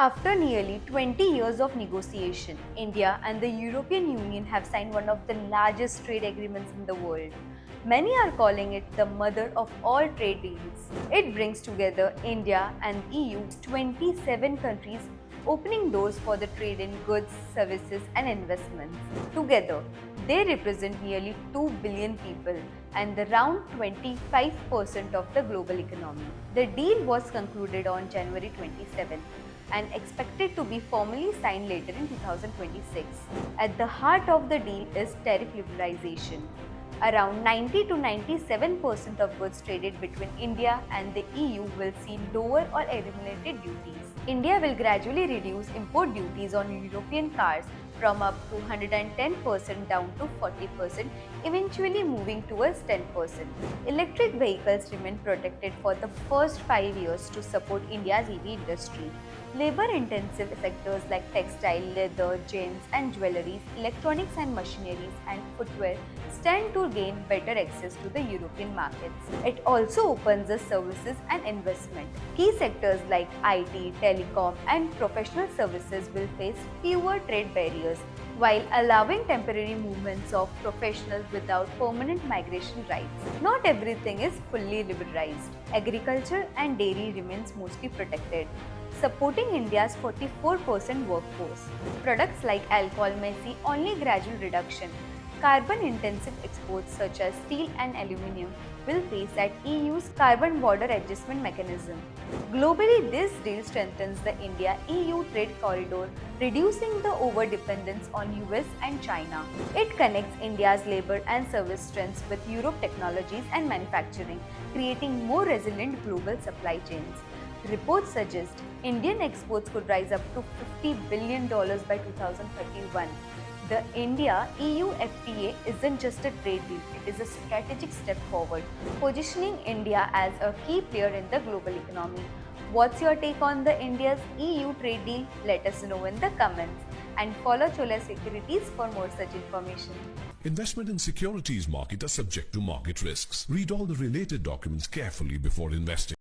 After nearly 20 years of negotiation, India and the European Union have signed one of the largest trade agreements in the world. Many are calling it the mother of all trade deals. It brings together India and EU, 27 countries, opening doors for the trade in goods, services, and investments. Together, they represent nearly 2 billion people and around 25% of the global economy. The deal was concluded on January 27 and expected to be formally signed later in 2026. At the heart of the deal is tariff liberalization. Around 90 to 97% of goods traded between India and the EU will see lower or eliminated duties. India will gradually reduce import duties on European cars from up to 110% down to 40%, eventually moving towards 10%. Electric vehicles remain protected for the first 5 years to support India's EV industry. Labor-intensive sectors like textile, leather, gems and jewellery, electronics and machineries and footwear stand to gain better access to the European markets. It also opens the services and investment. Key sectors like IT, telecom and professional services will face fewer trade barriers while allowing temporary movements of professionals without permanent migration rights. Not everything is fully liberalized. Agriculture and dairy remains mostly protected, supporting India's 44% workforce. Products like alcohol may see only gradual reduction. Carbon-intensive exports such as steel and aluminium will face at EU's carbon border adjustment mechanism. Globally, this deal strengthens the India-EU trade corridor, reducing the over-dependence on US and China. It connects India's labor and service strengths with Europe technologies and manufacturing, creating more resilient global supply chains. Reports suggest Indian exports could rise up to $50 billion by 2031. The India-EU FTA isn't just a trade deal, it is a strategic step forward, positioning India as a key player in the global economy. What's your take on the India's EU trade deal? Let us know in the comments. And follow Chola Securities for more such information. Investment in securities market are subject to market risks. Read all the related documents carefully before investing.